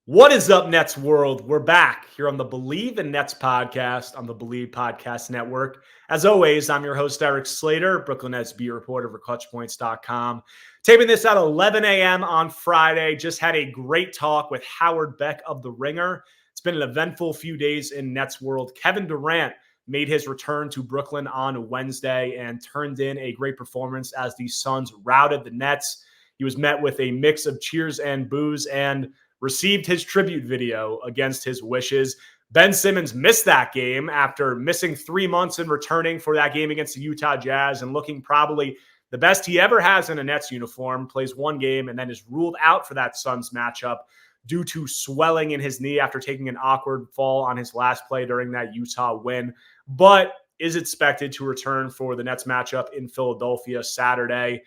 What is up, Nets world? We're back here on the Believe in Nets podcast on the Believe Podcast Network. As always, I'm your host, Erik Slater, Brooklyn Nets beat reporter for ClutchPoints.com. Taping this at 11 a.m. on Friday. Just had a great talk with Howard Beck of The Ringer. It's been an eventful few days in Nets world. Kevin Durant made his return to Brooklyn on Wednesday and turned in a great performance as the Suns routed the Nets. He was met with a mix of cheers and boos and received his tribute video against his wishes. Ben Simmons missed that game after missing 3 months and returning for that game against the Utah Jazz and looking probably the best he ever has in a Nets uniform. Plays one game and then is ruled out for that Suns matchup due to swelling in his knee after taking an awkward fall on his last play during that Utah win, but is expected to return for the Nets matchup in Philadelphia Saturday.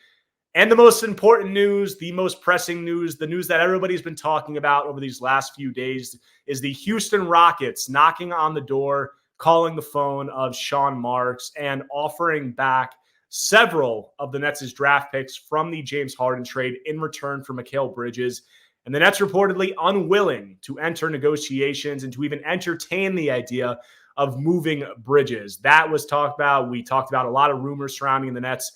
And the most important news, the most pressing news, the news that everybody's been talking about over these last few days is the Houston Rockets knocking on the door, calling the phone of Sean Marks, and offering back several of the Nets' draft picks from the James Harden trade in return for Mikal Bridges. And the Nets reportedly unwilling to enter negotiations and to even entertain the idea of moving Bridges. That was talked about. We talked about a lot of rumors surrounding the Nets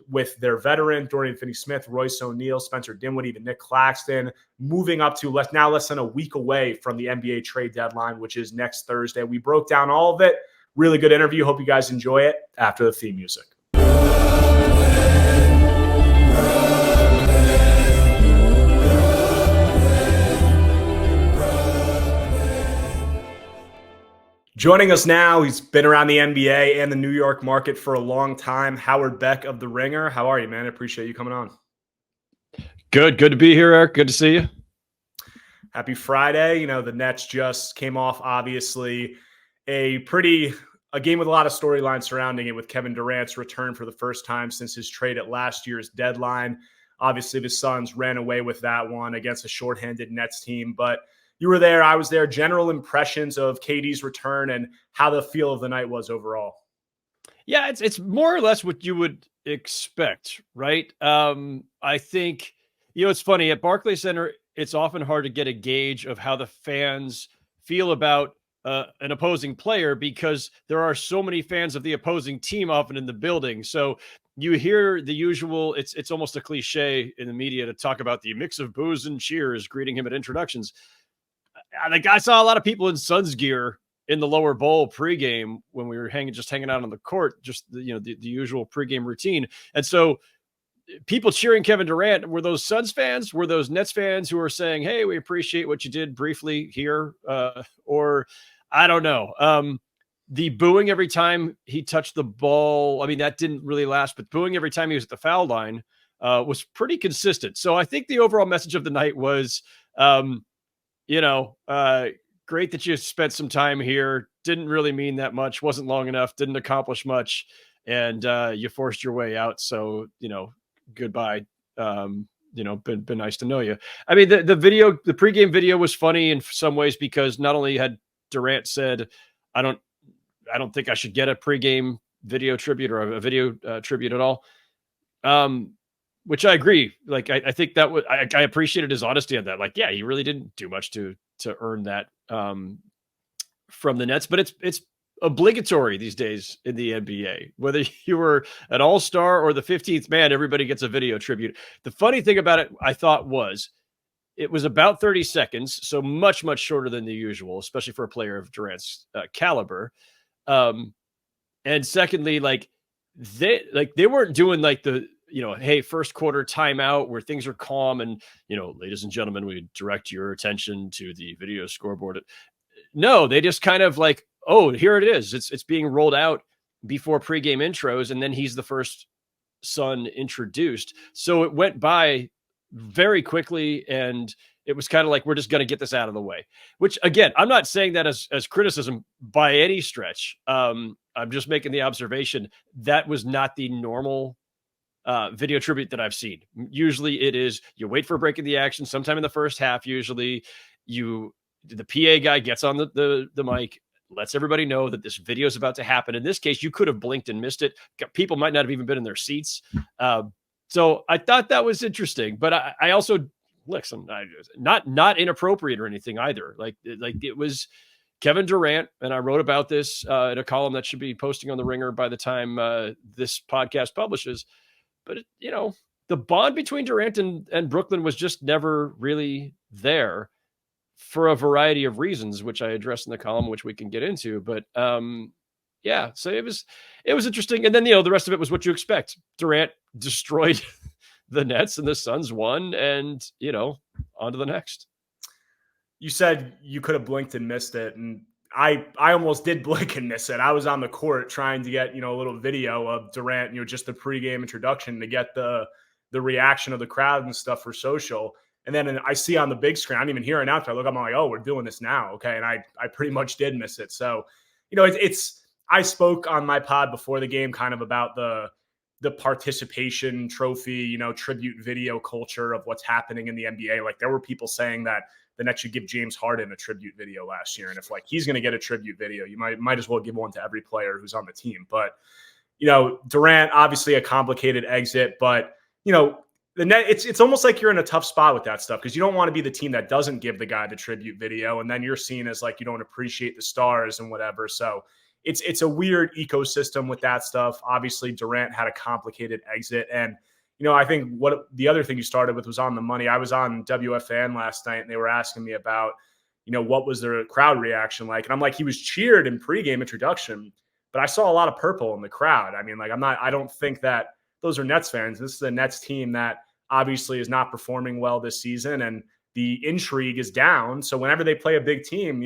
with their veteran, Dorian Finney-Smith, Royce O'Neal, Spencer Dinwiddie, even Nick Claxton, moving up to less than a week away from the NBA trade deadline, which is next Thursday. We broke down all of it. Really good interview. Hope you guys enjoy it after the theme music. Joining us now, he's been around the NBA and the New York market for a long time, Howard Beck of The Ringer. How are you, man? I appreciate you coming on. Good to be here, Eric. Good to see you. Happy Friday. You know, the Nets just came off, obviously, a game with a lot of storylines surrounding it with Kevin Durant's return for the first time since his trade at last year's deadline. Obviously, the Suns ran away with that one against a shorthanded Nets team, but you were there, I was there. General impressions of KD's return and how the feel of the night was overall. Yeah, it's more or less what you would expect, right? I think, it's funny. At Barclays Center, it's often hard to get a gauge of how the fans feel about an opposing player because there are so many fans of the opposing team often in the building. So you hear the usual, it's almost a cliche in the media to talk about the mix of boos and cheers greeting him at introductions. I saw a lot of people in Suns gear in the lower bowl pregame when we were hanging out on the court, just the usual pregame routine. And so people cheering Kevin Durant, were those Suns fans? Were those Nets fans who were saying, hey, we appreciate what you did briefly here? Or I don't know. The booing every time he touched the ball, I mean, that didn't really last, but booing every time he was at the foul line was pretty consistent. So I think the overall message of the night was, great that you spent some time here. Didn't really mean that much. Wasn't long enough. Didn't accomplish much. And you forced your way out. So, goodbye. Been nice to know you. I mean, the pregame video was funny in some ways because not only had Durant said, I don't think I should get a pregame video tribute or a video tribute at all. Which I agree. Like, I think that I appreciated his honesty on that. Like, yeah, he really didn't do much to earn that from the Nets, but it's obligatory these days in the NBA. Whether you were an all-star or the 15th man, everybody gets a video tribute. The funny thing about it, I thought, was it was about 30 seconds, so much, much shorter than the usual, especially for a player of Durant's caliber. And secondly, they weren't doing like the, hey, first quarter timeout where things are calm and, ladies and gentlemen, we direct your attention to the video scoreboard. No, they just kind of like, oh, here it is. It's being rolled out before pregame intros. And then he's the first Sun introduced. So it went by very quickly. And it was kind of like, we're just going to get this out of the way, which again, I'm not saying that as criticism by any stretch. I'm just making the observation that was not the normal video tribute that I've seen. Usually it is, you wait for a break in the action sometime in the first half. Usually the PA guy gets on the mic, lets everybody know that this video is about to happen. In this case, you could have blinked and missed it. People might not have even been in their seats. So I thought that was interesting, but I also listen, not inappropriate or anything either. Like it was Kevin Durant, and I wrote about this in a column that should be posting on the Ringer by the time this podcast publishes. But the bond between Durant and Brooklyn was just never really there for a variety of reasons, which I addressed in the column, which we can get into. But yeah, so it was interesting. And then, the rest of it was what you expect. Durant destroyed the Nets and the Suns won, and, on to the next. You said you could have blinked and missed it. And I almost did blink and miss it. I was on the court trying to get, a little video of Durant, just the pregame introduction to get the reaction of the crowd and stuff for social. And then I see on the big screen, I don't even hear an outro. I look up, I'm like, oh, we're doing this now. Okay. And I pretty much did miss it. So, I spoke on my pod before the game kind of about the participation trophy, tribute video culture of what's happening in the NBA. Like there were people saying that the Nets should give James Harden a tribute video last year. And if he's going to get a tribute video, you might as well give one to every player who's on the team. But, Durant, obviously a complicated exit, but, the net, it's almost like you're in a tough spot with that stuff because you don't want to be the team that doesn't give the guy the tribute video. And then you're seen as you don't appreciate the stars and whatever. So it's a weird ecosystem with that stuff. Obviously, Durant had a complicated exit. And, I think what the other thing you started with was on the money. I was on WFAN last night and they were asking me about, what was their crowd reaction like? And I'm like, he was cheered in pregame introduction, but I saw a lot of purple in the crowd. I mean, I don't think that those are Nets fans. This is a Nets team that obviously is not performing well this season and the intrigue is down. So whenever they play a big team,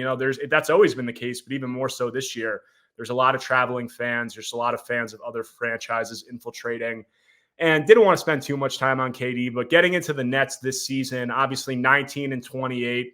that's always been the case, but even more so this year. There's a lot of traveling fans. There's a lot of fans of other franchises infiltrating and didn't want to spend too much time on KD, but getting into the Nets this season, obviously 19-28,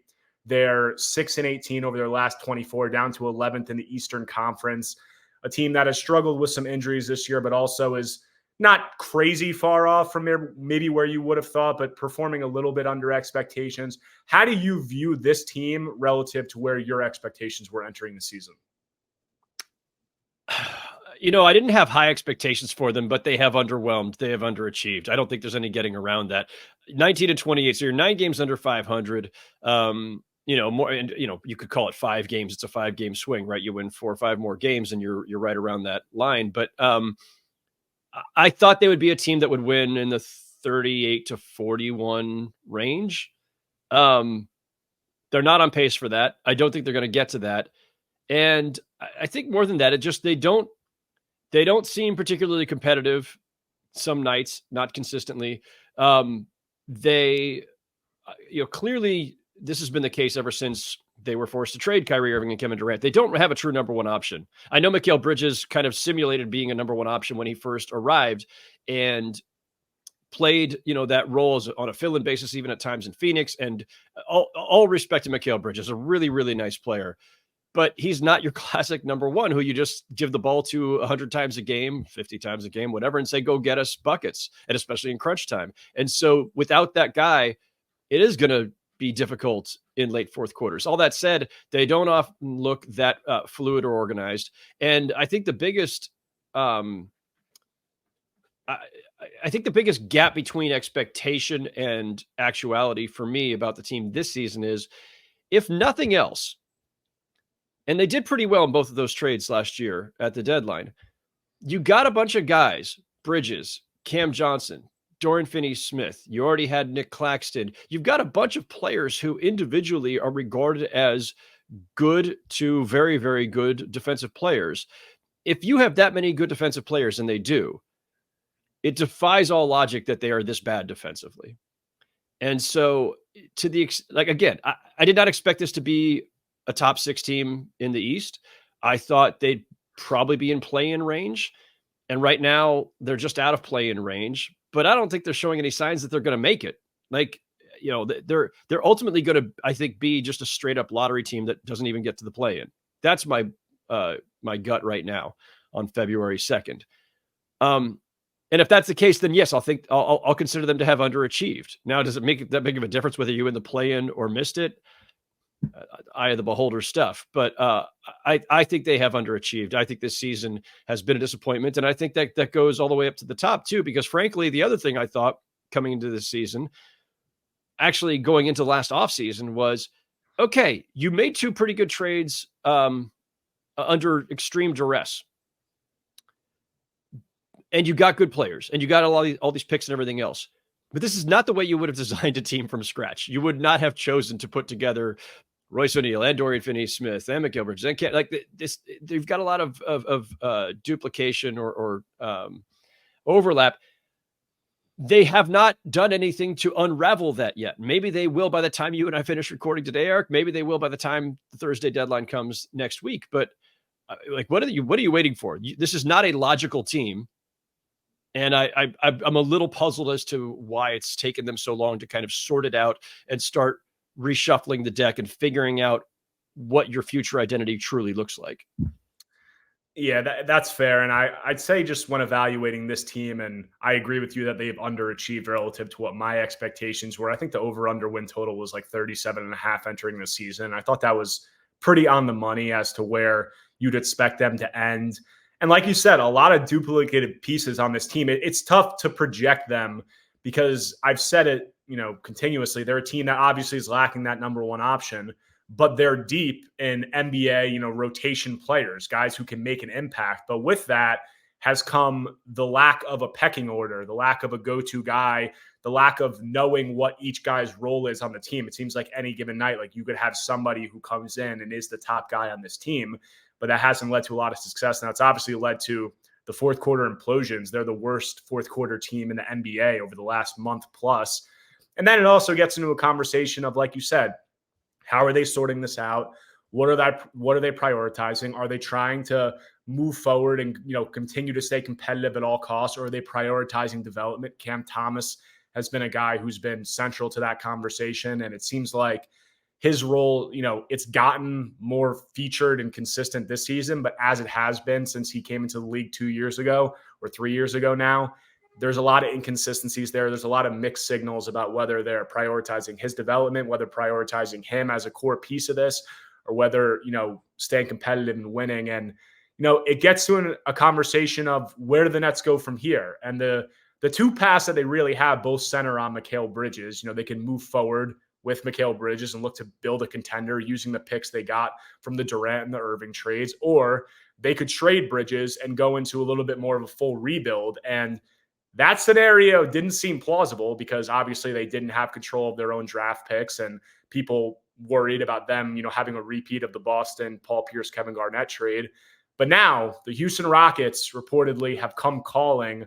they're 6-18 over their last 24, down to 11th in the Eastern Conference, a team that has struggled with some injuries this year, but also is not crazy far off from maybe where you would have thought, but performing a little bit under expectations. How do you view this team relative to where your expectations were entering the season? I didn't have high expectations for them, but they have underwhelmed. They have underachieved. I don't think there's any getting around that. 19-28, so you're 9 games under 500. More, and you could call it 5 games. It's a 5-game swing, right? You win 4 or 5 more games, and you're right around that line. But I thought they would be a team that would win in the 38-41 range. They're not on pace for that. I don't think they're going to get to that. And I think more than that, they don't seem particularly competitive some nights, not consistently. Clearly this has been the case ever since they were forced to trade Kyrie Irving and Kevin Durant. They don't have a true number one option. I know Mikal Bridges kind of simulated being a number one option when he first arrived and played, that role as on a fill-in basis, even at times in Phoenix. And all respect to Mikal Bridges, a really, really nice player. But he's not your classic number one who you just give the ball to 100 times a game, 50 times a game, whatever, and say, go get us buckets, and especially in crunch time. And so without that guy, it is going to be difficult in late fourth quarters. All that said, they don't often look that fluid or organized. And I think the biggest gap between expectation and actuality for me about the team this season is, if nothing else, and they did pretty well in both of those trades last year at the deadline, you got a bunch of guys, Bridges, Cam Johnson, Dorian Finney-Smith. You already had Nick Claxton. You've got a bunch of players who individually are regarded as good to very, very good defensive players. If you have that many good defensive players, and they do, it defies all logic that they are this bad defensively. And so again, I did not expect this to be a top 6 team in the East. I thought they'd probably be in play-in range. And right now they're just out of play-in range, but I don't think they're showing any signs that they're going to make it. They're ultimately going to, I think, be just a straight up lottery team that doesn't even get to the play-in. That's my gut right now on February 2nd. And if that's the case, then yes, I'll consider them to have underachieved. Now, does it make that big of a difference whether you in the play-in or missed it? Eye of the beholder stuff. But I think they have underachieved. I think this season has been a disappointment. And I think that goes all the way up to the top too, because frankly, the other thing I thought coming into this season actually going into last offseason was, okay, you made two pretty good trades under extreme duress. And you got good players, and you got all these picks and everything else. But this is not the way you would have designed a team from scratch. You would not have chosen to put together Royce O'Neal and Dorian Finney-Smith and Mikal Bridges and like this. They've got a lot of duplication or overlap. They have not done anything to unravel that yet. Maybe they will by the time you and I finish recording today, Eric. Maybe they will by the time the Thursday deadline comes next week. But like, what are you waiting for? This is not a logical team. And I'm a little puzzled as to why it's taken them so long to kind of sort it out and start reshuffling the deck and figuring out what your future identity truly looks like. Yeah, that's fair. And I'd say just when evaluating this team, and I agree with you that they've underachieved relative to what my expectations were. I think the over-under win total was like 37.5 entering the season. I thought that was pretty on the money as to where you'd expect them to end. And like you said, a lot of duplicated pieces on this team. It's tough to project them because I've said it, continuously. They're a team that obviously is lacking that number one option, but they're deep in NBA, rotation players, guys who can make an impact. But with that has come the lack of a pecking order, the lack of a go-to guy, the lack of knowing what each guy's role is on the team. It seems like any given night, like you could have somebody who comes in and is the top guy on this team, but that hasn't led to a lot of success. Now, it's obviously led to the fourth quarter implosions. They're the worst fourth quarter team in the NBA over the last month plus. And then it also gets into a conversation of, like you said, how are they sorting this out? What are they prioritizing? Are they trying to move forward and continue to stay competitive at all costs, or are they prioritizing development? Cam Thomas has been a guy who's been central to that conversation, and it seems like his role, it's gotten more featured and consistent this season, but as it has been since he came into the league 2 years ago or 3 years ago now, there's a lot of inconsistencies there. There's a lot of mixed signals about whether they're prioritizing his development, whether prioritizing him as a core piece of this, or whether, staying competitive and winning. And, it gets to a conversation of where do the Nets go from here? And the two paths that they really have both center on Mikal Bridges. They can move forward with Mikal Bridges and look to build a contender using the picks they got from the Durant and the Irving trades, or they could trade Bridges and go into a little bit more of a full rebuild. And that scenario didn't seem plausible because obviously they didn't have control of their own draft picks, and people worried about them, having a repeat of the Boston Paul Pierce, Kevin Garnett trade. But now the Houston Rockets reportedly have come calling.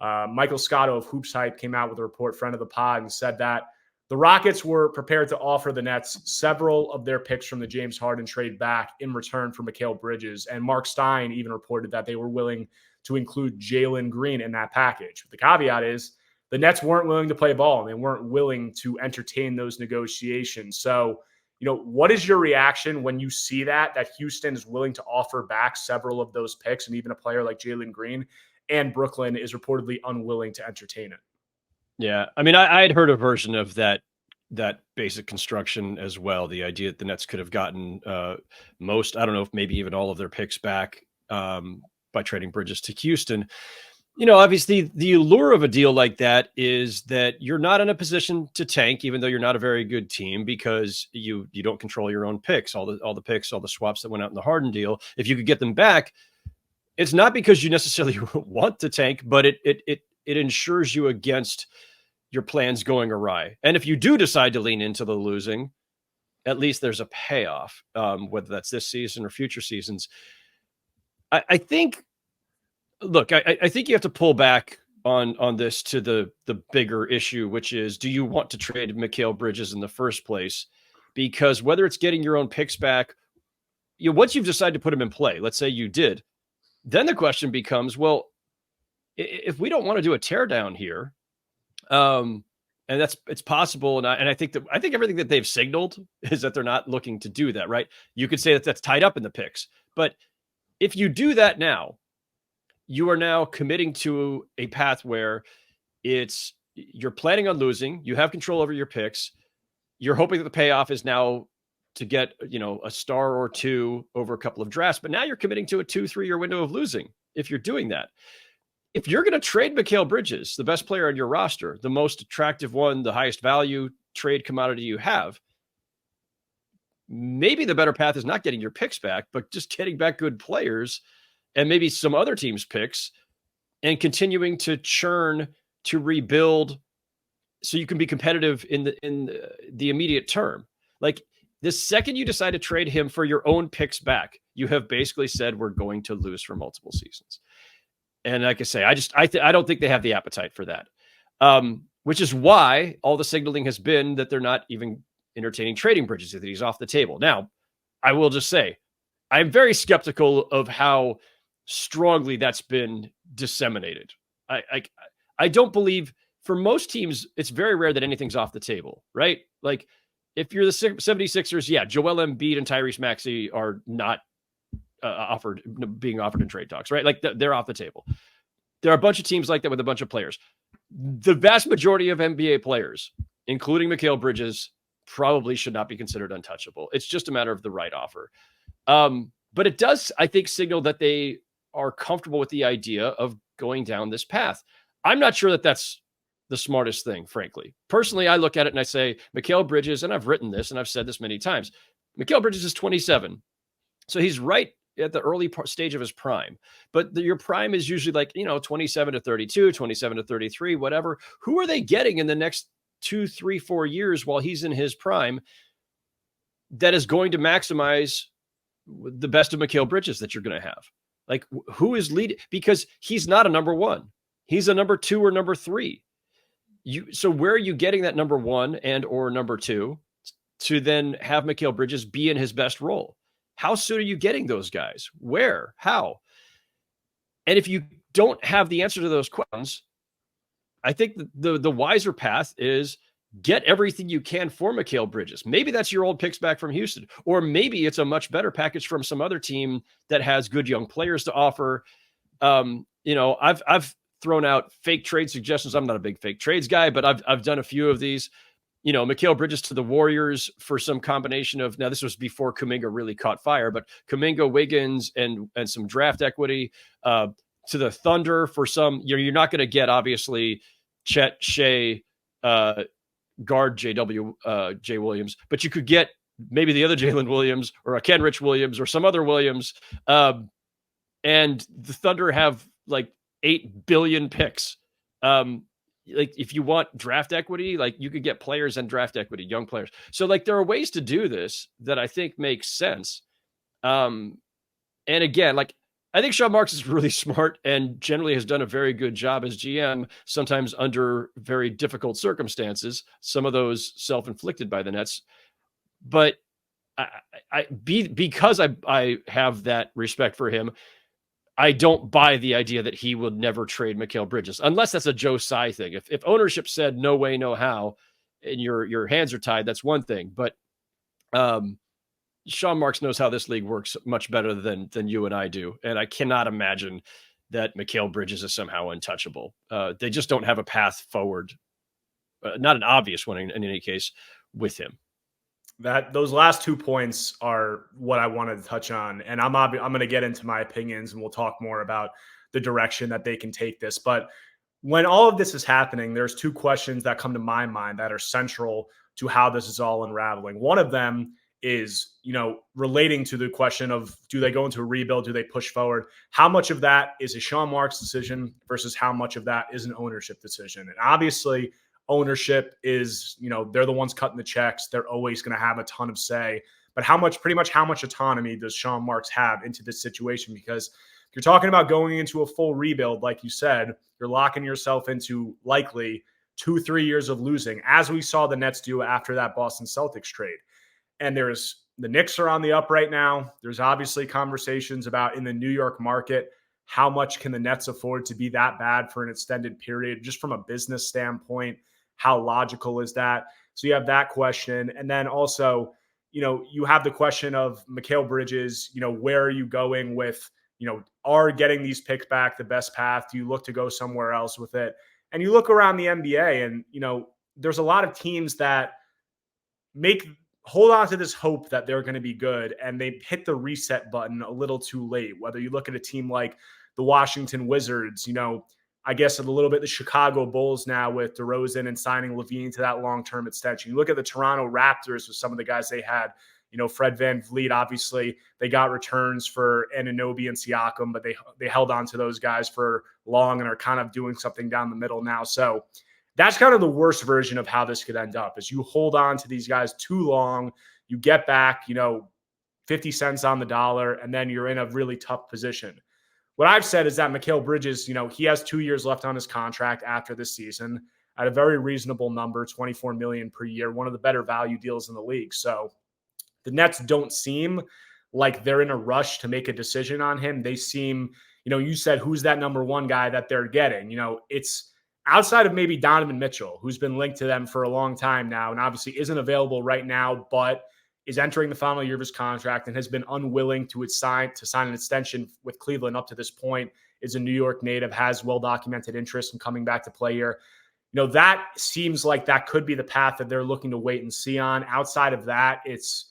Michael Scotto of Hoops Hype came out with a report, friend of the pod, and said that the Rockets were prepared to offer the Nets several of their picks from the James Harden trade back in return for Mikal Bridges. And Mark Stein even reported that they were willing to include Jalen Green in that package. The caveat is the Nets weren't willing to play ball, and they weren't willing to entertain those negotiations. So, what is your reaction when you see that Houston is willing to offer back several of those picks and even a player like Jalen Green, and Brooklyn is reportedly unwilling to entertain it? Yeah. I mean, I had heard a version of that basic construction as well. The idea that the Nets could have gotten most, I don't know if maybe even all of their picks back by trading Bridges to Houston. Obviously the allure of a deal like that is that you're not in a position to tank, even though you're not a very good team, because you don't control your own picks, all the picks, all the swaps that went out in the Harden deal. If you could get them back, it's not because you necessarily want to tank, but it ensures you against your plans going awry. And if you do decide to lean into the losing, at least there's a payoff, whether that's this season or future seasons. I think you have to pull back on this to the bigger issue, which is, do you want to trade Mikal Bridges in the first place? Because whether it's getting your own picks back, once you've decided to put him in play, let's say you did, then the question becomes, well, if we don't want to do a teardown here, and it's possible, and I think everything that they've signaled is that they're not looking to do that, right? You could say that that's tied up in the picks, but if you do that now, you are now committing to a path where you're planning on losing. You have control over your picks. You're hoping that the payoff is now to get, a star or two over a couple of drafts, but now you're committing to a 2-3 year window of losing if you're doing that. if you're going to trade Mikal Bridges, the best player on your roster, the most attractive one, the highest value trade commodity you have, maybe the better path is not getting your picks back, but just getting back good players and maybe some other teams' picks and continuing to churn to rebuild so you can be competitive in the immediate term. Like, the second you decide to trade him for your own picks back, you have basically said we're going to lose for multiple seasons. And like I say, I don't think they have the appetite for that, which is why all the signaling has been that they're not even entertaining trading Bridges, that he's off the table. Now, I will just say, I'm very skeptical of how strongly that's been disseminated. I don't believe, for most teams, it's very rare that anything's off the table, right? Like, if you're the 76ers, yeah, Joel Embiid and Tyrese Maxey are not being offered in trade talks, right? Like, they're off the table. There are a bunch of teams like that with a bunch of players. The vast majority of NBA players, including Mikal Bridges, probably should not be considered untouchable. It's just a matter of the right offer. But it does, I think, signal that they are comfortable with the idea of going down this path. I'm not sure that that's the smartest thing, frankly. Personally, I look at it and I say, Mikal Bridges, and I've written this and I've said this many times, Mikal Bridges is 27. So he's right at the early stage of his prime. But your prime is usually like, 27 to 32, 27 to 33, whatever. Who are they getting in the next 2, 3, 4 years while he's in his prime that is going to maximize the best of Mikal Bridges that you're going to have? Like, who is leading? Because he's not a number one. He's a number 2 or number 3. So where are you getting that number 1 and or number 2 to then have Mikal Bridges be in his best role? How soon are you getting those guys? Where? How? And if you don't have the answer to those questions, I think the wiser path is get everything you can for Mikal Bridges. Maybe that's your old picks back from Houston, or maybe it's a much better package from some other team that has good young players to offer. I've thrown out fake trade suggestions. I'm not a big fake trades guy, but I've done a few of these. Mikal Bridges to the Warriors for some combination of, now this was before Kuminga really caught fire, but Kuminga, Wiggins, and some draft equity, to the Thunder for some, you're not going to get, obviously, Chet, Shea, guard Jay Williams, but you could get maybe the other Jalen Williams or a Kenrich Williams or some other Williams. And the Thunder have like 8 billion picks. Like, if you want draft equity, like, you could get players and draft equity, young players. So, like, there are ways to do this that I think makes sense. And again, like, I think Sean Marks is really smart and generally has done a very good job as GM, sometimes under very difficult circumstances, some of those self-inflicted by the Nets. But because I have that respect for him, I don't buy the idea that he would never trade Mikal Bridges, unless that's a Joe Tsai thing. If ownership said no way, no how, and your hands are tied, that's one thing. But Sean Marks knows how this league works much better than you and I do, and I cannot imagine that Mikal Bridges is somehow untouchable. They just don't have a path forward, not an obvious one in any case, with him. Those last 2 points are what I wanted to touch on, and I'm going to get into my opinions, and we'll talk more about the direction that they can take this. But when all of this is happening, there's 2 questions that come to my mind that are central to how this is all unraveling. One of them is, relating to the question of, do they go into a rebuild? Do they push forward? How much of that is a Sean Marks decision versus how much of that is an ownership decision? And obviously, ownership is, they're the ones cutting the checks. They're always going to have a ton of say. But pretty much how much autonomy does Sean Marks have into this situation? Because if you're talking about going into a full rebuild, like you said, you're locking yourself into likely 2-3 years of losing, as we saw the Nets do after that Boston Celtics trade. And the Knicks are on the up right now. There's obviously conversations about, in the New York market, how much can the Nets afford to be that bad for an extended period, just from a business standpoint? How logical is that? So you have that question. And then also, you have the question of Mikal Bridges, where are you going with, are getting these picks back the best path? Do you look to go somewhere else with it? And you look around the NBA and, there's a lot of teams that hold on to this hope that they're going to be good, and they hit the reset button a little too late. Whether you look at a team like the Washington Wizards, I guess, a little bit the Chicago Bulls now with DeRozan and signing Levine to that long-term extension. You look at the Toronto Raptors with some of the guys they had, Fred VanVleet, obviously they got returns for Anunoby and Siakam, but they held on to those guys for long and are kind of doing something down the middle now. So that's kind of the worst version of how this could end up, is you hold on to these guys too long, you get back, 50 cents on the dollar, and then you're in a really tough position. What I've said is that Mikal Bridges, he has 2 years left on his contract after this season at a very reasonable number, $24 million per year, one of the better value deals in the league. So the Nets don't seem like they're in a rush to make a decision on him. They seem, you said, who's that number one guy that they're getting? It's outside of maybe Donovan Mitchell, who's been linked to them for a long time now and obviously isn't available right now, but is entering the final year of his contract and has been unwilling to sign an extension with Cleveland up to this point, is a New York native, has well-documented interest in coming back to play here. That seems like that could be the path that they're looking to wait and see on. Outside of that, it's,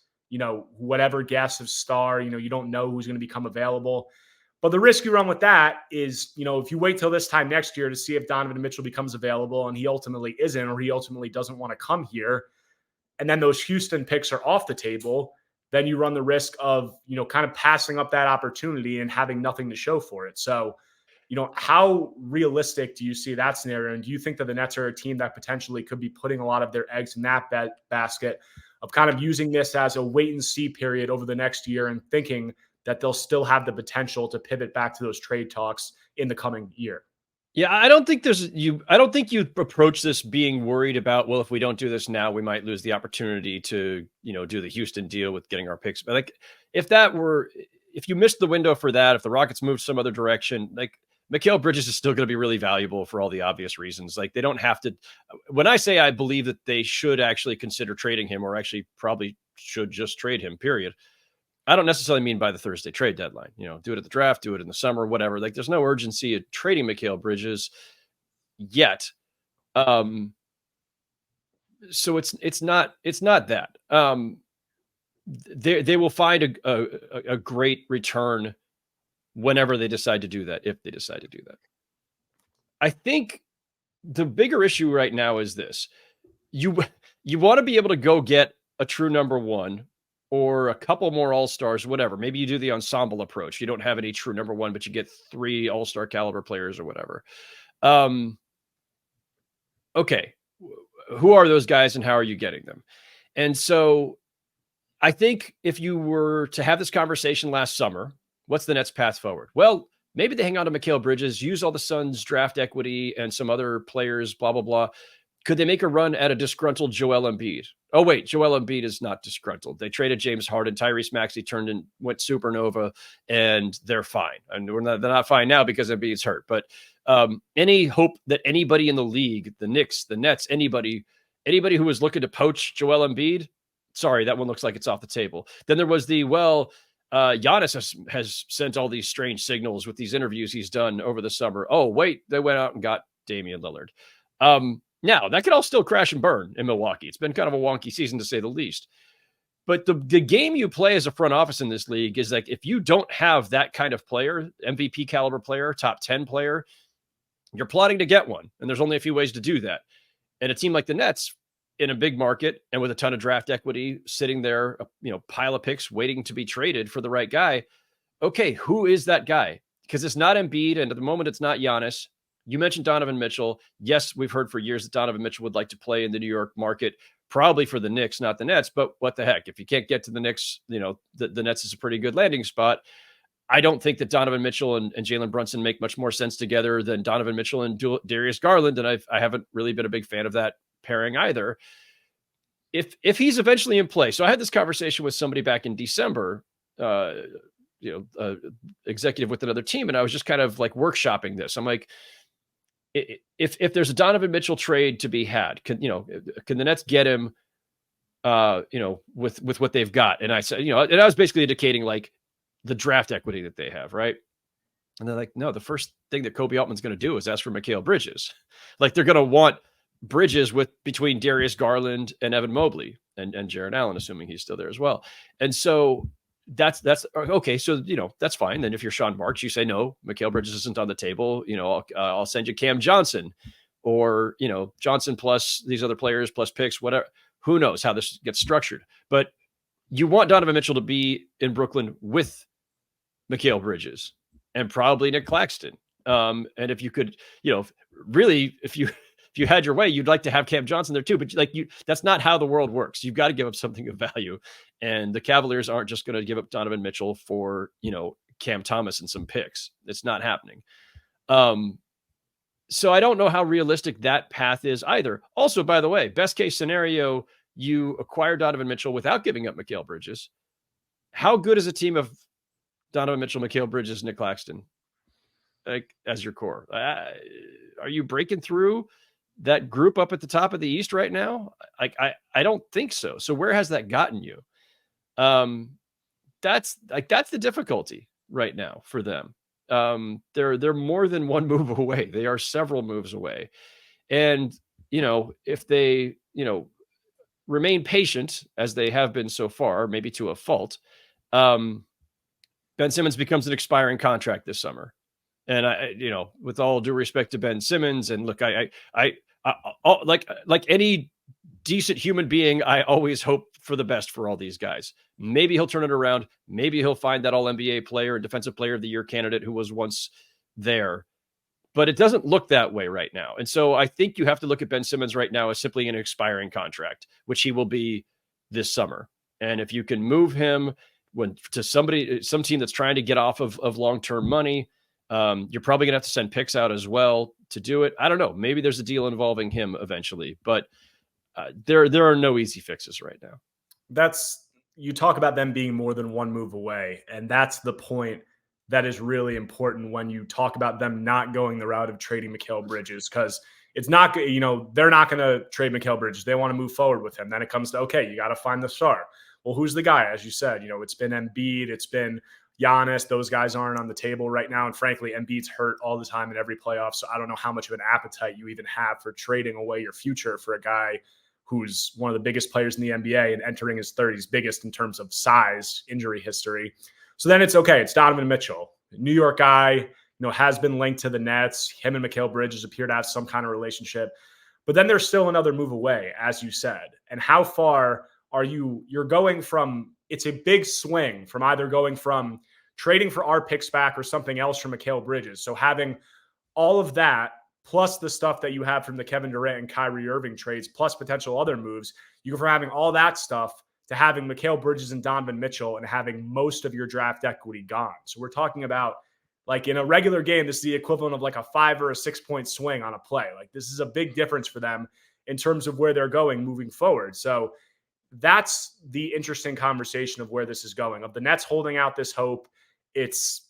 whatever guess of star, you don't know who's going to become available. But the risk you run with that is, if you wait till this time next year to see if Donovan Mitchell becomes available and he ultimately isn't, or he ultimately doesn't want to come here, and then those Houston picks are off the table, then you run the risk of, kind of passing up that opportunity and having nothing to show for it. So, how realistic do you see that scenario? And do you think that the Nets are a team that potentially could be putting a lot of their eggs in that basket of kind of using this as a wait and see period over the next year and thinking that they'll still have the potential to pivot back to those trade talks in the coming year? Yeah, I don't think you approach this being worried about, well, if we don't do this now, we might lose the opportunity to, do the Houston deal with getting our picks. But like, if you missed the window for that, if the Rockets moved some other direction, like Mikal Bridges is still going to be really valuable for all the obvious reasons. Like, they don't have to, when I say I believe that they should actually consider trading him, or actually probably should just trade him, period, I don't necessarily mean by the Thursday trade deadline. Do it at the draft, do it in the summer, whatever. Like, there's no urgency of trading Mikal Bridges yet. So it's not that. They will find a great return whenever they decide to do that, if they decide to do that. I think the bigger issue right now is this: you want to be able to go get a true number one, or a couple more all-stars, whatever. Maybe you do the ensemble approach. You don't have any true number one, but you get 3 all-star caliber players or whatever. Okay, who are those guys and how are you getting them? And so I think if you were to have this conversation last summer, what's the Nets' path forward? Well, maybe they hang on to Mikal Bridges, use all the Suns' draft equity and some other players, blah, blah, blah. Could they make a run at a disgruntled Joel Embiid? Oh, wait, Joel Embiid is not disgruntled. They traded James Harden. Tyrese Maxey went supernova, and they're fine. And they're not fine now because Embiid's hurt. But any hope that anybody in the league, the Knicks, the Nets, anybody who was looking to poach Joel Embiid, sorry, that one looks like it's off the table. Then there was Giannis has sent all these strange signals with these interviews he's done over the summer. Oh, wait, they went out and got Damian Lillard. Now, that could all still crash and burn in Milwaukee. It's been kind of a wonky season, to say the least. But the game you play as a front office in this league is like, if you don't have that kind of player, MVP caliber player, top 10 player, you're plotting to get one. And there's only a few ways to do that. And a team like the Nets, in a big market and with a ton of draft equity sitting there, pile of picks waiting to be traded for the right guy. Okay, who is that guy? Because it's not Embiid, and at the moment it's not Giannis. You mentioned Donovan Mitchell. Yes, we've heard for years that Donovan Mitchell would like to play in the New York market, probably for the Knicks, not the Nets. But what the heck? If you can't get to the Knicks, the Nets is a pretty good landing spot. I don't think that Donovan Mitchell and Jalen Brunson make much more sense together than Donovan Mitchell and Darius Garland. And I haven't really been a big fan of that pairing either. If he's eventually in play. So I had this conversation with somebody back in December, executive with another team. And I was just kind of like workshopping this. I'm like, if there's a Donovan Mitchell trade to be had, can the Nets get him, with what they've got? And I said, and I was basically indicating like the draft equity that they have. Right. And they're like, no, the first thing that Kobe Altman's going to do is ask for Mikal Bridges. Like, they're going to want Bridges between Darius Garland and Evan Mobley and Jarrett Allen, assuming he's still there as well. And so that's okay. So, that's fine. Then if you're Sean Marks, you say, no, Mikal Bridges isn't on the table. I'll send you Cam Johnson, or, Johnson plus these other players plus picks, whatever. Who knows how this gets structured, but you want Donovan Mitchell to be in Brooklyn with Mikal Bridges and probably Nick Claxton. And if you could, really, if you had your way, you'd like to have Cam Johnson there too, but that's not how the world works. You've got to give up something of value. And the Cavaliers aren't just going to give up Donovan Mitchell for, Cam Thomas and some picks. It's not happening. So I don't know how realistic that path is either. Also, by the way, best case scenario, you acquire Donovan Mitchell without giving up Mikal Bridges. How good is a team of Donovan Mitchell, Mikal Bridges, Nick Claxton, as your core? Are you breaking through that group up at the top of the East right now? I don't think so. So where has that gotten you? That's the difficulty right now for them. They're more than one move away. They are several moves away. And, if they, remain patient as they have been so far, maybe to a fault, Ben Simmons becomes an expiring contract this summer. And with all due respect to Ben Simmons, and look, I like any decent human being, I always hope for the best for all these guys. Maybe he'll turn it around. Maybe he'll find that all NBA player and defensive player of the year candidate who was once there. But it doesn't look that way right now. And so I think you have to look at Ben Simmons right now as simply an expiring contract, which he will be this summer. And if you can move him to some team that's trying to get off of long-term money, you're probably going to have to send picks out as well to do it. I don't know. Maybe there's a deal involving him eventually, but there are no easy fixes right now. You talk about them being more than one move away, and that's the point that is really important when you talk about them not going the route of trading Mikal Bridges, because it's not, they're not going to trade Mikal Bridges. They want to move forward with him. Then it comes to, okay, you got to find the star. Well, who's the guy? As you said, it's been Embiid, it's been Giannis. Those guys aren't on the table right now. And frankly, Embiid's hurt all the time in every playoff. So I don't know how much of an appetite you even have for trading away your future for a guy who's one of the biggest players in the NBA and entering his 30s, biggest in terms of size, injury history. So then it's okay. It's Donovan Mitchell, New York guy, has been linked to the Nets. Him and Mikal Bridges appear to have some kind of relationship. But then there's still another move away, as you said. And how far are you're going from, it's a big swing from either going from trading for our picks back or something else from Mikal Bridges. So having all of that, plus the stuff that you have from the Kevin Durant and Kyrie Irving trades, plus potential other moves, you go from having all that stuff to having Mikal Bridges and Donovan Mitchell and having most of your draft equity gone. So we're talking about, like, in a regular game, this is the equivalent of like a 5 or a 6 point swing on a play. Like, this is a big difference for them in terms of where they're going moving forward. So that's the interesting conversation of where this is going, of the Nets holding out this hope. It's,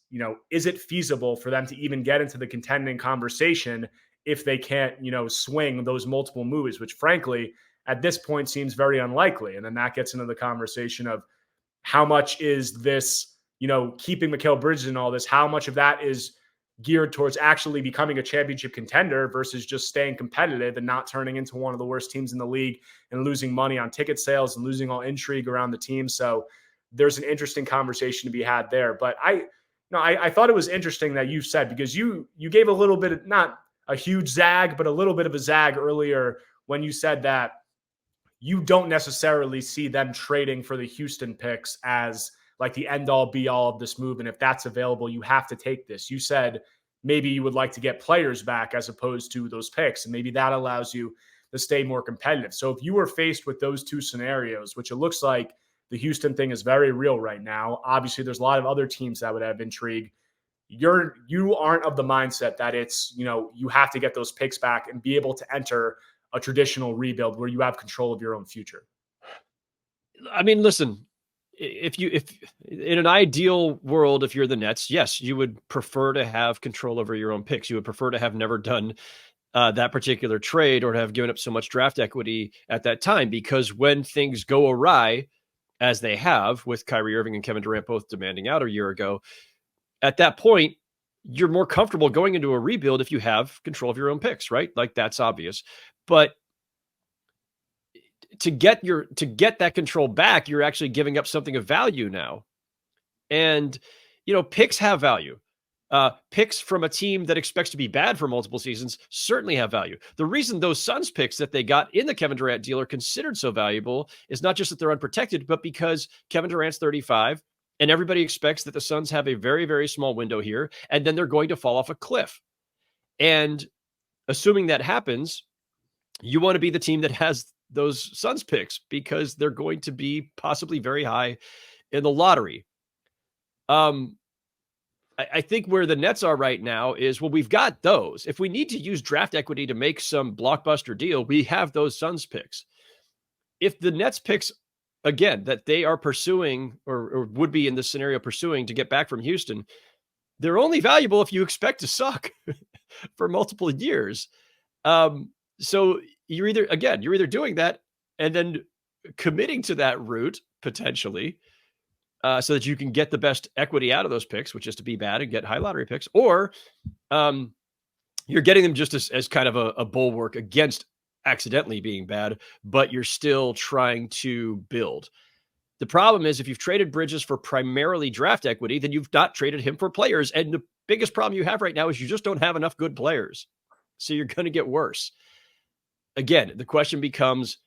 is it feasible for them to even get into the contending conversation if they can't, swing those multiple moves, which frankly, at this point seems very unlikely. And then that gets into the conversation of how much is this, keeping Mikal Bridges and all this, how much of that is geared towards actually becoming a championship contender versus just staying competitive and not turning into one of the worst teams in the league and losing money on ticket sales and losing all intrigue around the team. So there's an interesting conversation to be had there. But I thought it was interesting that you said, because you gave a little bit of, not a huge zag, but a little bit of a zag earlier when you said that you don't necessarily see them trading for the Houston picks as like the end all be all of this move. And if that's available, you have to take this. You said maybe you would like to get players back as opposed to those picks. And maybe that allows you to stay more competitive. So if you were faced with those two scenarios, which it looks like the Houston thing is very real right now, obviously there's a lot of other teams that would have intrigue. You aren't of the mindset that it's, you have to get those picks back and be able to enter a traditional rebuild where you have control of your own future. I mean, listen, if in an ideal world, if you're the Nets, yes, you would prefer to have control over your own picks. You would prefer to have never done that particular trade or to have given up so much draft equity at that time, because when things go awry, as they have with Kyrie Irving and Kevin Durant both demanding out a year ago, at that point, you're more comfortable going into a rebuild if you have control of your own picks, right? Like, that's obvious. But to get that control back, you're actually giving up something of value now. And, picks have value. Picks from a team that expects to be bad for multiple seasons certainly have value. The reason those Suns picks that they got in the Kevin Durant deal are considered so valuable is not just that they're unprotected, but because Kevin Durant's 35 and everybody expects that the Suns have a very, very small window here, and then they're going to fall off a cliff. And assuming that happens, you want to be the team that has those Suns picks because they're going to be possibly very high in the lottery. I think where the Nets are right now is, well, we've got those. If we need to use draft equity to make some blockbuster deal, we have those Suns picks. If the Nets picks, again, that they are pursuing or would be in this scenario pursuing to get back from Houston, they're only valuable if you expect to suck for multiple years. So you're either doing that and then committing to that route potentially, so that you can get the best equity out of those picks, which is to be bad and get high lottery picks, or you're getting them just as kind of a bulwark against accidentally being bad, but you're still trying to build. The problem is if you've traded Bridges for primarily draft equity, then you've not traded him for players. And the biggest problem you have right now is you just don't have enough good players. So you're going to get worse. Again, the question becomes,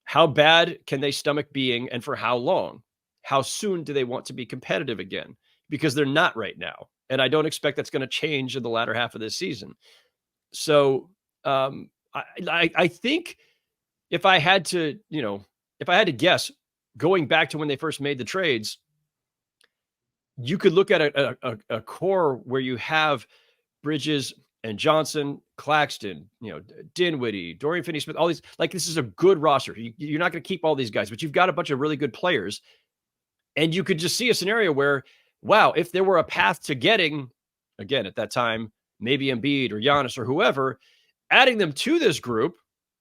how bad can they stomach being and for how long? How soon do they want to be competitive again? Because they're not right now. And I don't expect that's going to change in the latter half of this season. So I think if I had to guess, going back to when they first made the trades, you could look at a core where you have Bridges and Johnson, Claxton, Dinwiddie, Dorian Finney-Smith, all these, like, this is a good roster. You're not going to keep all these guys, but you've got a bunch of really good players. And you could just see a scenario where, wow, if there were a path to getting, again, at that time, maybe Embiid or Giannis or whoever, adding them to this group,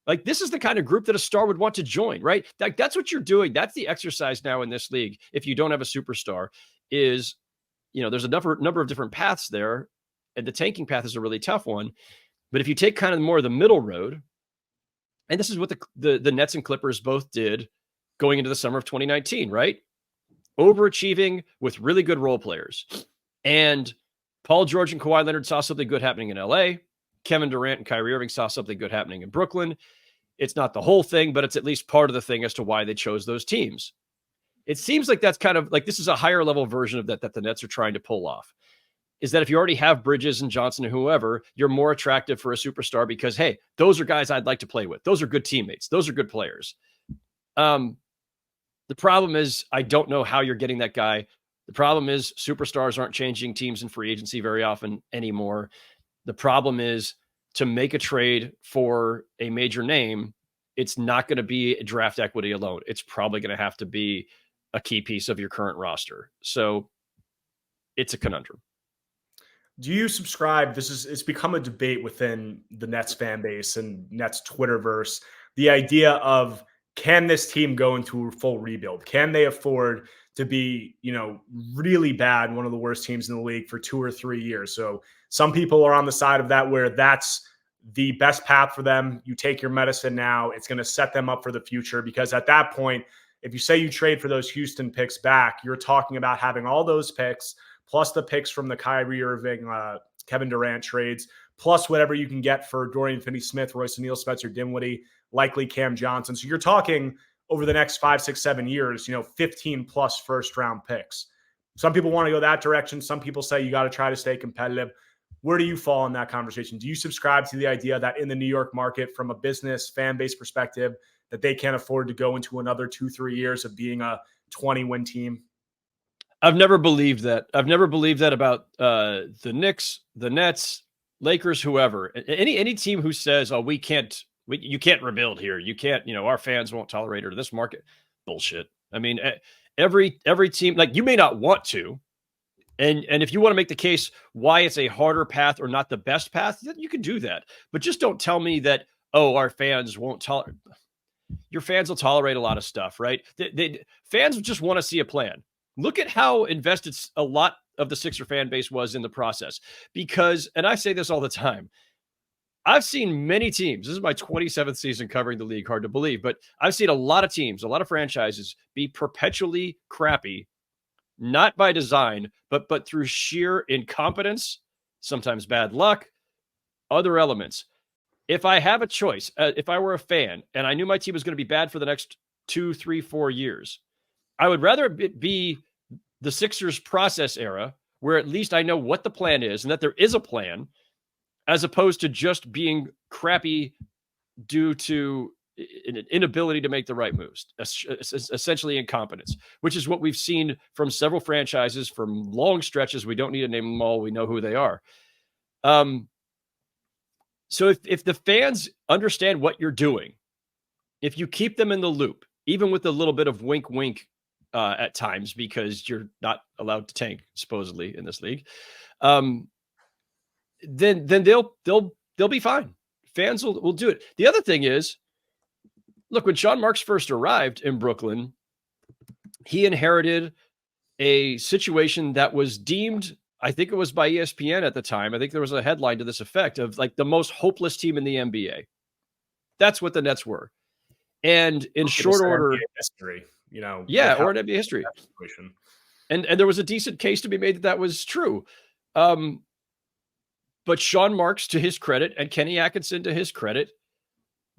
like, this is the kind of group that a star would want to join, right? That's what you're doing. That's the exercise now in this league. If you don't have a superstar, is, there's a number of different paths there, and the tanking path is a really tough one. But if you take kind of more of the middle road, and this is what the Nets and Clippers both did going into the summer of 2019, right? Overachieving with really good role players. And Paul George and Kawhi Leonard saw something good happening in LA. Kevin Durant and Kyrie Irving saw something good happening in Brooklyn. It's not the whole thing, but it's at least part of the thing as to why they chose those teams. It seems like that's kind of like, this is a higher level version of that the Nets are trying to pull off. Is that if you already have Bridges and Johnson and whoever, you're more attractive for a superstar because, hey, those are guys I'd like to play with. Those are good teammates. Those are good players. The problem is, I don't know how you're getting that guy. The problem is superstars aren't changing teams in free agency very often anymore. The problem is, to make a trade for a major name, it's not going to be draft equity alone. It's probably going to have to be a key piece of your current roster. So it's a conundrum. Do you subscribe? It's become a debate within the Nets fan base and Nets Twitterverse. The idea of, can this team go into a full rebuild? Can they afford to be, really bad, one of the worst teams in the league for 2 or 3 years? So some people are on the side of that, where that's the best path for them. You take your medicine now. It's going to set them up for the future, because at that point, if you say you trade for those Houston picks back, you're talking about having all those picks, plus the picks from the Kyrie Irving, Kevin Durant trades, plus whatever you can get for Dorian Finney-Smith, Royce O'Neal, Spencer Dinwiddie, likely Cam Johnson. So you're talking over the next 5, 6, 7 years, 15 plus first round picks. Some people want to go that direction. Some people say you got to try to stay competitive. Where do you fall in that conversation? Do you subscribe to the idea that in the New York market, from a business fan base perspective, that they can't afford to go into another 2-3 years of being a 20-win team? I've never believed that. I've never believed that about the Knicks, the Nets, Lakers, whoever. Any team who says, "Oh, you can't rebuild here. You can't, our fans won't tolerate it, or this market." Bullshit. I mean, every team, like, you may not want to. And if you want to make the case why it's a harder path or not the best path, you can do that. But just don't tell me that, oh, our fans won't tolerate. Your fans will tolerate a lot of stuff, right? Fans just want to see a plan. Look at how invested a lot of the Sixer fan base was in the process. Because, and I say this all the time, I've seen many teams. This is my 27th season covering the league. Hard to believe, but I've seen a lot of teams, a lot of franchises be perpetually crappy not by design, but through sheer incompetence, sometimes bad luck, other elements. If I have a choice, if I were a fan and I knew my team was going to be bad for the next 2, 3, 4 years, I would rather it be the Sixers process era, where at least I know what the plan is and that there is a plan, as opposed to just being crappy due to an inability to make the right moves, essentially incompetence, which is what we've seen from several franchises from long stretches. We don't need to name them all. We know who they are. So if the fans understand what you're doing, if you keep them in the loop, even with a little bit of wink, wink at times, because you're not allowed to tank supposedly in this league, then they'll be fine. Fans will do it. The other thing is, look, when Sean Marks first arrived in Brooklyn, he inherited a situation that was deemed, I think it was by ESPN at the time, I think there was a headline to this effect, of like the most hopeless team in the NBA. That's what the Nets were. And in short order, history, or in NBA history. And there was a decent case to be made that was true. But Sean Marks, to his credit, and Kenny Atkinson, to his credit,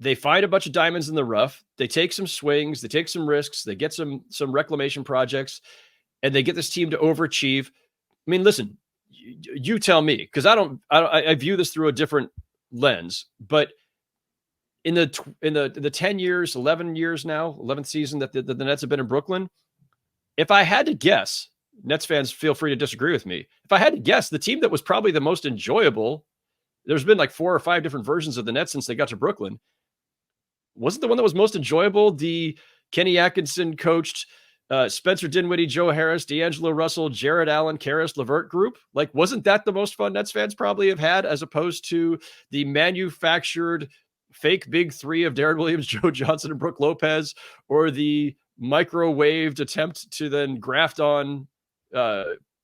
they find a bunch of diamonds in the rough. They take some swings. They take some risks. They get some reclamation projects, and they get this team to overachieve. I mean, listen, you tell me, because I view this through a different lens. But in the 10 years, 11 years now, 11th season that the Nets have been in Brooklyn, if I had to guess, Nets fans, feel free to disagree with me. If I had to guess, the team that was probably the most enjoyable, there's been like 4 or 5 different versions of the Nets since they got to Brooklyn. Wasn't the one that was most enjoyable the Kenny Atkinson coached Spencer Dinwiddie, Joe Harris, D'Angelo Russell, Jared Allen, Karis LeVert group? Like, wasn't that the most fun Nets fans probably have had, as opposed to the manufactured fake big three of Darren Williams, Joe Johnson, and Brook Lopez, or the microwaved attempt to then graft on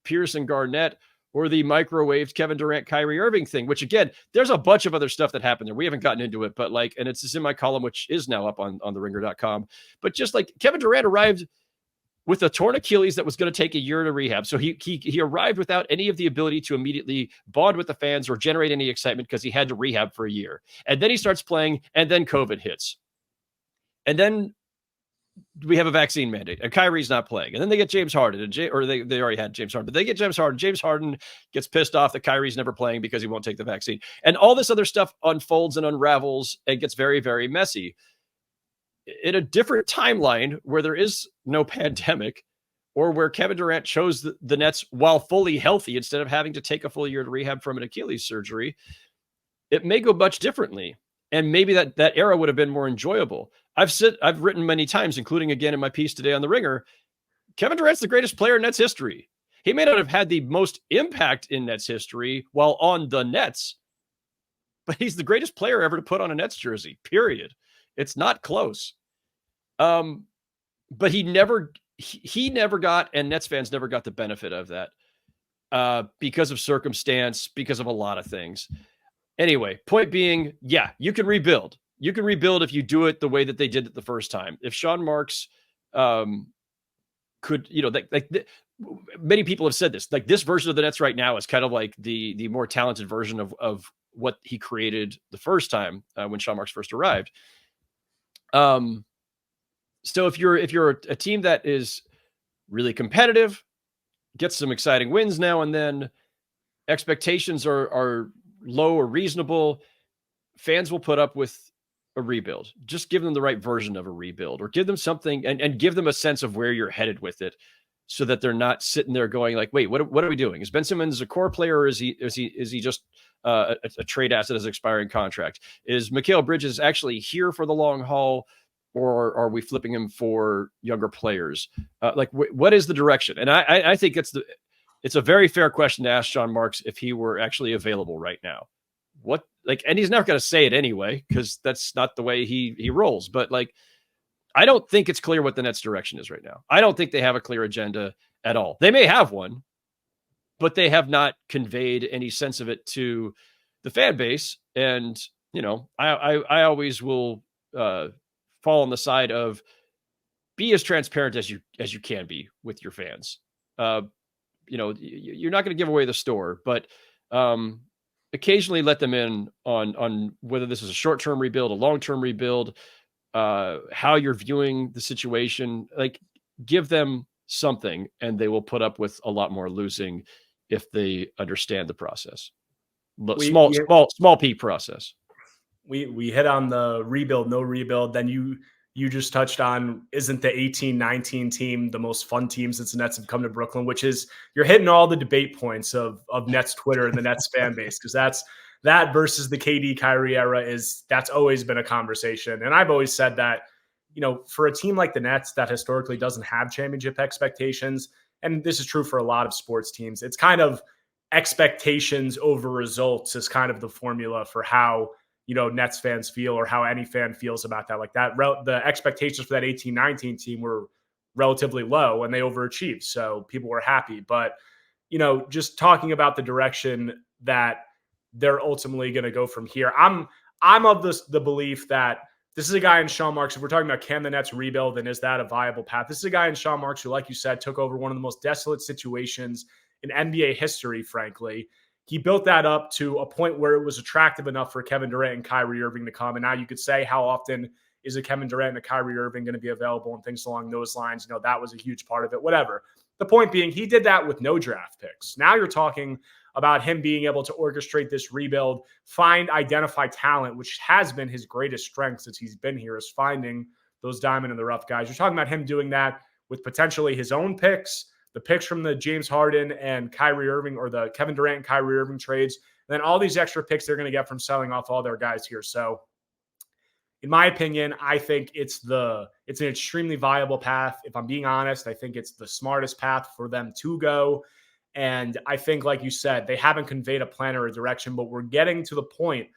Pierce and Garnett, or the microwaved Kevin Durant, Kyrie Irving thing, which again, there's a bunch of other stuff that happened there. We haven't gotten into it, but like, and it's in my column, which is now up on theringer.com. But just like Kevin Durant arrived with a torn Achilles that was going to take a year to rehab. So he arrived without any of the ability to immediately bond with the fans or generate any excitement, because he had to rehab for a year. And then he starts playing, and then COVID hits. And then we have a vaccine mandate, and Kyrie's not playing. And then they get James Harden, they already had James Harden, but they get James Harden. James Harden gets pissed off that Kyrie's never playing because he won't take the vaccine. And all this other stuff unfolds and unravels and gets very, very messy. In a different timeline where there is no pandemic, or where Kevin Durant chose the Nets while fully healthy instead of having to take a full year to rehab from an Achilles surgery, it may go much differently. And maybe that era would have been more enjoyable. I've written many times, including again in my piece today on The Ringer, Kevin Durant's the greatest player in Nets history. He may not have had the most impact in Nets history while on the Nets, but he's the greatest player ever to put on a Nets jersey, period. It's not close. But he never got, and Nets fans never got the benefit of that because of circumstance, because of a lot of things. Anyway, point being, yeah, you can rebuild. You can rebuild if you do it the way that they did it the first time. If Sean Marks could, many people have said this, like this version of the Nets right now is kind of like the more talented version of what he created the first time when Sean Marks first arrived. So if you're a team that is really competitive, gets some exciting wins now and then, expectations are low or reasonable, fans will put up with a rebuild. Just give them the right version of a rebuild, or give them something and give them a sense of where you're headed with it, so that they're not sitting there going like, wait, what are we doing? Is Ben Simmons a core player, or is he just a trade asset as an expiring contract? Is Mikal Bridges actually here for the long haul, or are we flipping him for younger players? What is the direction? And I think it's a very fair question to ask Sean Marks if he were actually available right now. And he's never going to say it anyway, because that's not the way he rolls. But I don't think it's clear what the Nets' direction is right now. I don't think they have a clear agenda at all. They may have one, but they have not conveyed any sense of it to the fan base. And, I always will fall on the side of be as transparent as you can be with your fans. you're not going to give away the store, but occasionally let them in on whether this is a short-term rebuild, a long-term rebuild, how you're viewing the situation. Like, give them something, and they will put up with a lot more losing if they understand the process. Small P process. We hit on the rebuild, no rebuild. Then you just touched on, isn't the 18-19 team the most fun team since the Nets have come to Brooklyn, which is, you're hitting all the debate points of Nets Twitter and the Nets fan base, because that versus the KD Kyrie era that's always been a conversation. And I've always said that, for a team like the Nets that historically doesn't have championship expectations, and this is true for a lot of sports teams, it's kind of expectations over results is kind of the formula for how Nets fans feel, or how any fan feels about that. Like that, the expectations for that 18-19 team were relatively low and they overachieved. So people were happy. But, just talking about the direction that they're ultimately going to go from here, I'm of the belief that this is a guy in Sean Marks. If we're talking about, can the Nets rebuild, and is that a viable path? This is a guy in Sean Marks who, like you said, took over one of the most desolate situations in NBA history, frankly. He built that up to a point where it was attractive enough for Kevin Durant and Kyrie Irving to come. And now you could say, how often is a Kevin Durant and a Kyrie Irving going to be available, and things along those lines? That was a huge part of it, whatever. The point being, he did that with no draft picks. Now you're talking about him being able to orchestrate this rebuild, identify talent, which has been his greatest strength since he's been here, is finding those diamond in the rough guys. You're talking about him doing that with potentially his own picks, the picks from the James Harden and Kyrie Irving, or the Kevin Durant and Kyrie Irving trades, and then all these extra picks they're going to get from selling off all their guys here. So in my opinion, I think it's an extremely viable path. If I'm being honest, I think it's the smartest path for them to go. And I think, like you said, they haven't conveyed a plan or a direction, but we're getting to the point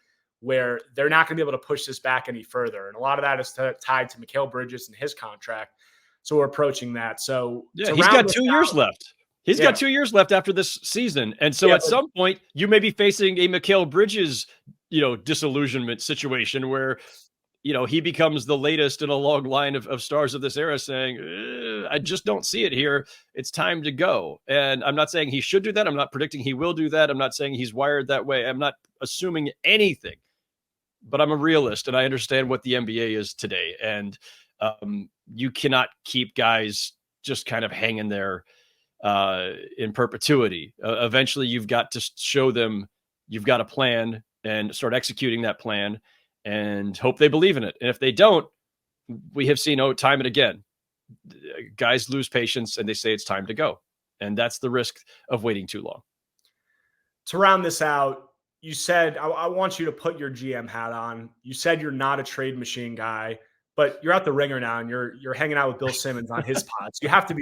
where they're not going to be able to push this back any further. And a lot of that is tied to Mikal Bridges and his contract. So we're approaching that. So yeah, he's got 2 years left. He's got 2 years left after this season. And so at some point you may be facing a Mikal Bridges, disillusionment situation where, he becomes the latest in a long line of stars of this era saying, I just don't see it here. It's time to go. And I'm not saying he should do that. I'm not predicting he will do that. I'm not saying he's wired that way. I'm not assuming anything, but I'm a realist and I understand what the NBA is today. And you cannot keep guys just kind of hanging there in perpetuity. Eventually, you've got to show them you've got a plan and start executing that plan and hope they believe in it. And if they don't, we have seen time and again, guys lose patience and they say it's time to go. And that's the risk of waiting too long. To round this out, you said, I want you to put your GM hat on. You said you're not a trade machine guy, but you're at the Ringer now and you're hanging out with Bill Simmons on his pods. You have to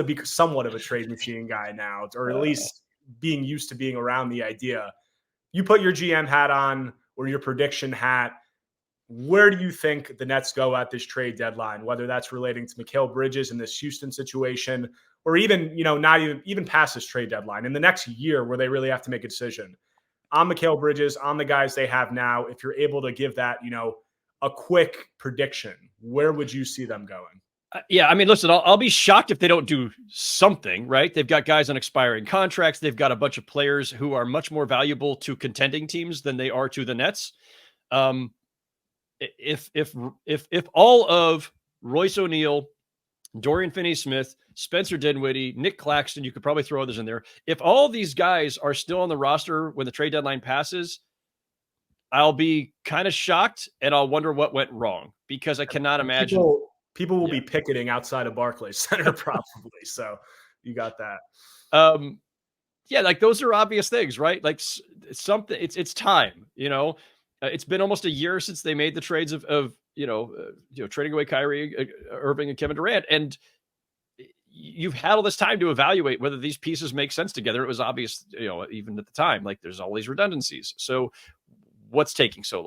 be somewhat of a trade machine guy now, or at least being used to being around the idea. You put your GM hat on, or your prediction hat. Where do you think the Nets go at this trade deadline? Whether that's relating to Mikal Bridges in this Houston situation, or even, not even past this trade deadline in the next year where they really have to make a decision on Mikal Bridges, on the guys they have now. If you're able to give that, a quick prediction, where would you see them going? Yeah, I mean, listen, I'll be shocked if they don't do something, right? They've got guys on expiring contracts. They've got a bunch of players who are much more valuable to contending teams than they are to the Nets. If all of Royce O'Neal, Dorian Finney-Smith, Spencer Dinwiddie, Nick Claxton, you could probably throw others in there. If all these guys are still on the roster when the trade deadline passes, I'll be kind of shocked and I'll wonder what went wrong, because I cannot imagine. People will be picketing outside of Barclays Center probably. So you got that. Like those are obvious things, right? Like something, it's time, it's been almost a year since they made the trades of trading away Kyrie Irving and Kevin Durant. And you've had all this time to evaluate whether these pieces make sense together. It was obvious, even at the time, like there's all these redundancies. So what's taking so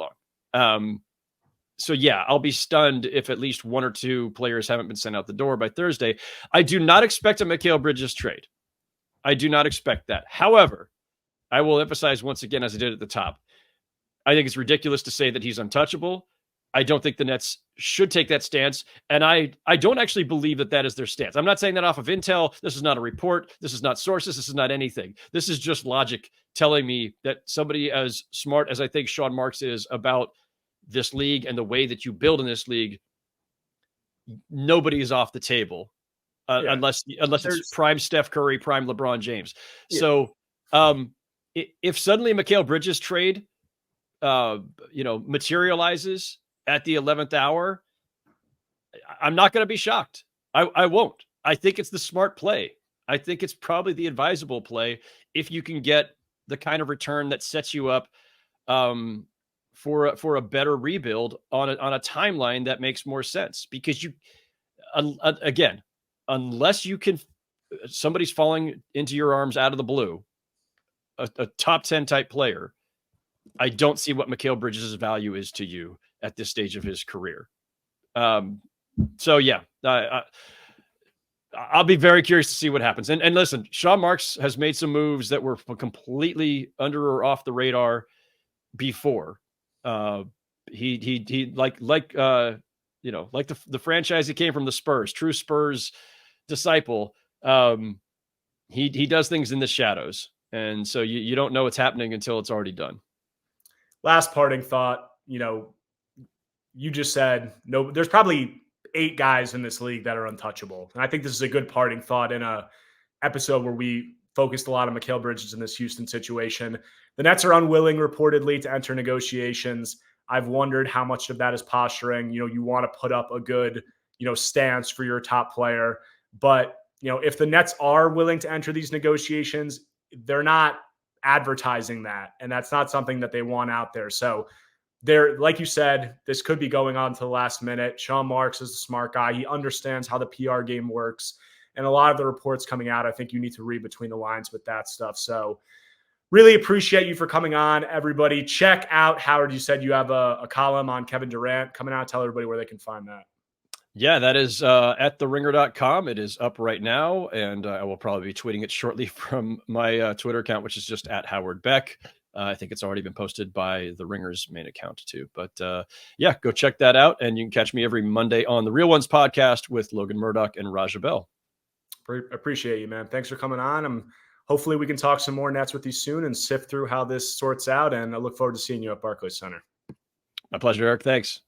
long? So yeah, I'll be stunned if at least one or two players haven't been sent out the door by Thursday. I do not expect a Mikal Bridges trade. I do not expect that. However, I will emphasize once again, as I did at the top, I think it's ridiculous to say that he's untouchable. I don't think the Nets should take that stance. And I don't actually believe that is their stance. I'm not saying that off of intel. This is not a report. This is not sources. This is not anything. This is just logic telling me that somebody as smart as I think Sean Marks is about this league and the way that you build in this league, nobody is off the table unless it's prime Steph Curry, prime LeBron James. Yeah. So if suddenly Mikal Bridges trade, materializes at the 11th hour, I'm not going to be shocked. I won't. I think it's the smart play. I think it's probably the advisable play if you can get the kind of return that sets you up for a better rebuild on a timeline that makes more sense. Because again, unless you can, somebody's falling into your arms out of the blue, a top 10 type player, I don't see what Mikal Bridges' value is to you at this stage of his career. So yeah, I'll be very curious to see what happens. And listen, Sean Marks has made some moves that were completely under or off the radar before. He like the franchise he came from, the Spurs, true Spurs disciple. He does things in the shadows. And so you don't know what's happening until it's already done. Last parting thought, you just said, no, there's probably 8 guys in this league that are untouchable. And I think this is a good parting thought in a episode where we focused a lot on Mikal Bridges in this Houston situation. The Nets are unwilling reportedly to enter negotiations. I've wondered how much of that is posturing. You want to put up a good, stance for your top player. But, if the Nets are willing to enter these negotiations, they're not advertising that. And that's not something that they want out there. So there, like you said, this could be going on to the last minute. Sean Marks is a smart guy. He understands how the PR game works. And a lot of the reports coming out, I think you need to read between the lines with that stuff. So really appreciate you for coming on, everybody. Check out, Howard, you said you have a column on Kevin Durant coming out. Tell everybody where they can find that. Yeah, that is at theringer.com. It is up right now, and I will probably be tweeting it shortly from my Twitter account, which is just at Howard Beck. I think it's already been posted by the Ringer's main account too. But yeah, go check that out, and you can catch me every Monday on the Real Ones podcast with Logan Murdoch and Raja Bell. Appreciate you, man. Thanks for coming on. Hopefully we can talk some more Nets with you soon and sift through how this sorts out, and I look forward to seeing you at Barclays Center. My pleasure, Eric. Thanks.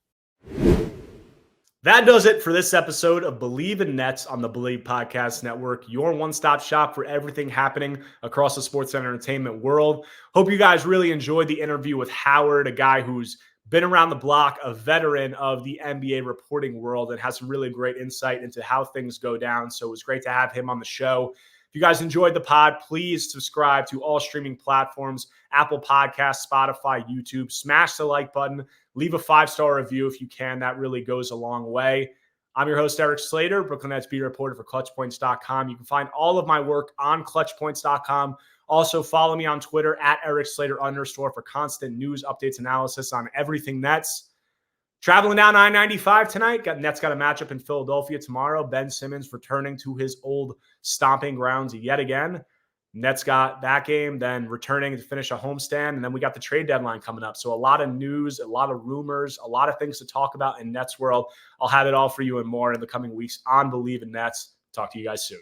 That does it for this episode of Believe in Nets on the Believe Podcast Network, your one-stop shop for everything happening across the sports and entertainment world. Hope you guys really enjoyed the interview with Howard, a guy who's been around the block, a veteran of the NBA reporting world, and has some really great insight into how things go down. So it was great to have him on the show. If you guys enjoyed the pod, please subscribe to all streaming platforms, Apple Podcasts, Spotify, YouTube. Smash the like button. Leave a 5-star review if you can. That really goes a long way. I'm your host, Erik Slater, Brooklyn Nets beat reporter for ClutchPoints.com. You can find all of my work on ClutchPoints.com. Also, follow me on Twitter at @ErikSlater_ for constant news, updates, analysis on everything Nets. Traveling down I-95 tonight. Nets got a matchup in Philadelphia tomorrow. Ben Simmons returning to his old stomping grounds yet again. Nets got that game, then returning to finish a homestand, and then we got the trade deadline coming up. So a lot of news, a lot of rumors, a lot of things to talk about in Nets world. I'll have it all for you and more in the coming weeks on Believe in Nets. Talk to you guys soon.